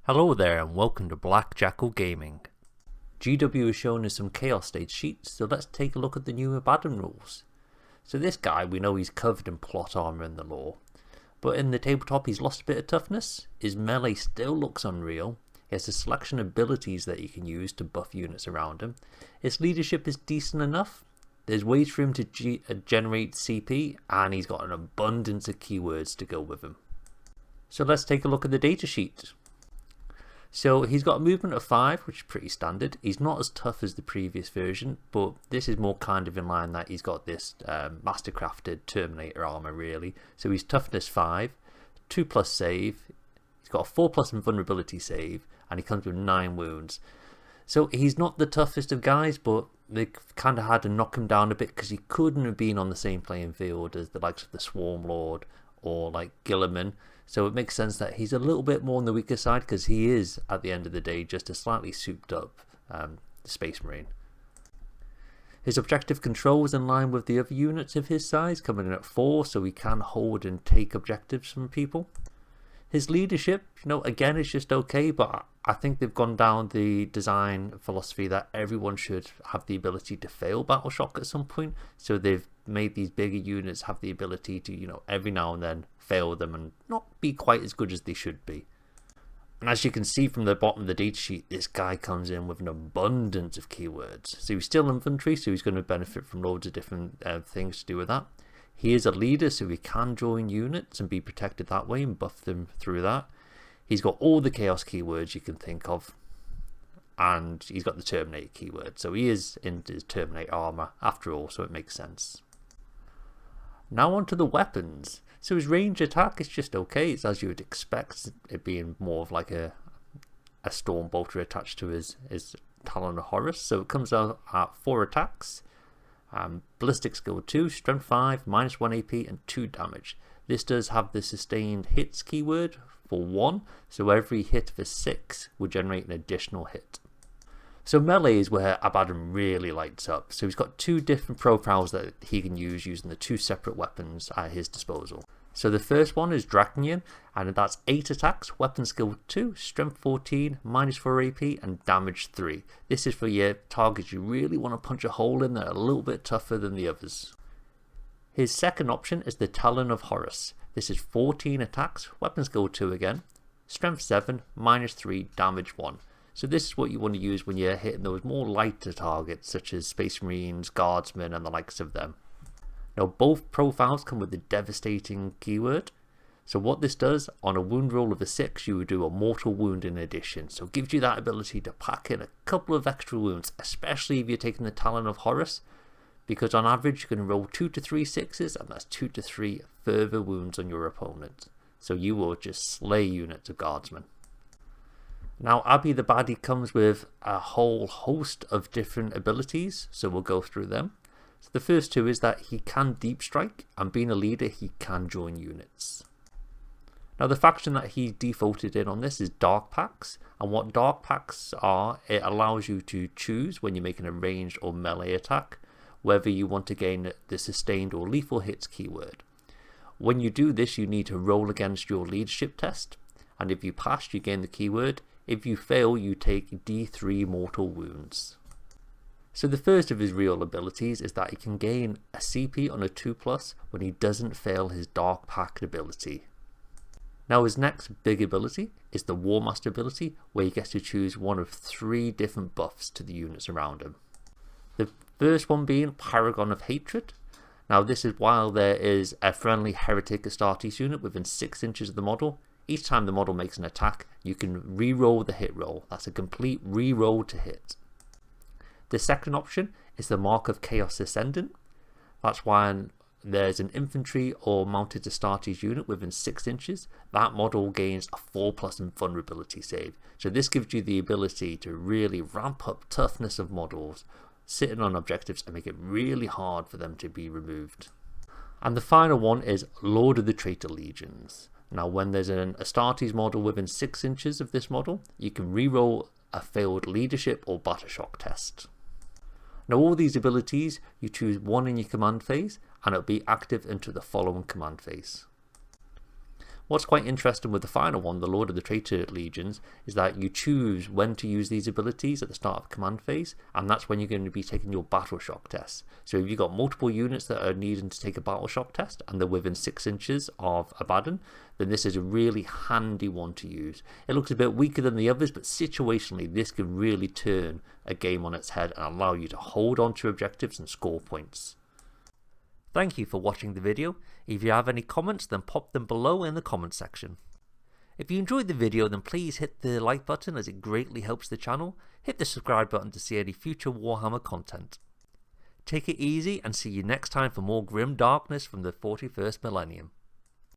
Hello there and welcome to Black Jackal Gaming. GW has shown us some Chaos Stage sheets, so let's take a look at the new Abaddon rules. So this guy, we know he's covered in plot armor in the lore, but in the tabletop he's lost a bit of toughness, his melee still looks unreal, he has a selection of abilities that he can use to buff units around him, his leadership is decent enough, there's ways for him to generate CP, and he's got an abundance of keywords to go with him. So let's take a look at the datasheet. So he's got a movement of 5, which is pretty standard. He's not as tough as the previous version, but this is more kind of in line that he's got this mastercrafted Terminator armor really. So he's toughness 5, 2+ save, he's got a 4+ invulnerability save, and he comes with 9 wounds. So he's not the toughest of guys, but they kind of had to knock him down a bit because he couldn't have been on the same playing field as the likes of the Swarm Lord or like Gilliman. So it makes sense that he's a little bit more on the weaker side because he is, at the end of the day, just a slightly souped up Space Marine. His objective control is in line with the other units of his size, coming in at 4, so he can hold and take objectives from people. His leadership, again, is just okay, but I think they've gone down the design philosophy that everyone should have the ability to fail Battle Shock at some point. So they've made these bigger units have the ability to, every now and then fail them and not be quite as good as they should be. And as you can see from the bottom of the datasheet, this guy comes in with an abundance of keywords. So he's still infantry, so he's going to benefit from loads of different things to do with that. He is a leader, so he can join units and be protected that way and buff them through that. He's got all the chaos keywords you can think of, and he's got the Terminator keyword, so he is in his Terminator armor after all, so it makes sense. Now on to the weapons. So his range attack is just okay, it's as you would expect, it being more of like a storm bolter attached to his Talon of Horus. So it comes out at 4 attacks, ballistic skill 2, strength 5, -1 AP and 2 damage. This does have the sustained hits keyword for 1, so every hit for 6 will generate an additional hit. So melee is where Abaddon really lights up. So he's got 2 different profiles that he can use using the 2 separate weapons at his disposal. So the first one is Draconian, and that's 8 attacks, weapon skill 2, strength 14, -4 AP and damage 3. This is for your targets you really want to punch a hole in that are a little bit tougher than the others. His second option is the Talon of Horus. This is 14 attacks, weapon skill 2 again, strength 7, -3, damage 1. So this is what you want to use when you're hitting those more lighter targets such as Space Marines, Guardsmen and the likes of them. Now both profiles come with the devastating keyword. So what this does, on a wound roll of a 6 you would do a mortal wound in addition. So it gives you that ability to pack in a couple of extra wounds, especially if you're taking the Talon of Horus, because on average you're going to roll 2 to 3 6s and that's 2 to 3 further wounds on your opponent. So you will just slay units of Guardsmen. Now Abby the baddie comes with a whole host of different abilities, so we'll go through them. So the first 2 is that he can deep strike, and being a leader he can join units. Now the faction that he defaulted in on this is Dark Pacts, and what Dark Pacts are, it allows you to choose when you're making a ranged or melee attack whether you want to gain the sustained or lethal hits keyword. When you do this you need to roll against your leadership test, and if you pass you gain the keyword. If you fail, you take D3 mortal wounds. So the first of his real abilities is that he can gain a CP on a 2+ when he doesn't fail his Dark Pact ability. Now his next big ability is the War Master ability, where he gets to choose one of 3 different buffs to the units around him. The first one being Paragon of Hatred. Now this is while there is a friendly Heretic Astartes unit within 6 inches of the model. Each time the model makes an attack, you can re-roll the hit roll. That's a complete re-roll to hit. The second option is the Mark of Chaos Ascendant. That's when there's an infantry or mounted Astartes unit within 6 inches. That model gains a 4+ invulnerability save. So this gives you the ability to really ramp up toughness of models, sitting on objectives and make it really hard for them to be removed. And the final one is Lord of the Traitor Legions. Now when there's an Astartes model within 6 inches of this model, you can re-roll a failed leadership or battle shock test. Now all these abilities, you choose one in your command phase and it'll be active into the following command phase. What's quite interesting with the final one, the Lord of the Traitor Legions, is that you choose when to use these abilities at the start of command phase, and that's when you're going to be taking your battle shock test. So if you've got multiple units that are needing to take a battle shock test and they're within 6 inches of Abaddon, then this is a really handy one to use. It looks a bit weaker than the others, but situationally this can really turn a game on its head and allow you to hold on to objectives and score points. Thank you for watching the video. If you have any comments, then pop them below in the comment section. If you enjoyed the video, then please hit the like button as it greatly helps the channel. Hit the subscribe button to see any future Warhammer content. Take it easy and see you next time for more grim darkness from the 41st millennium.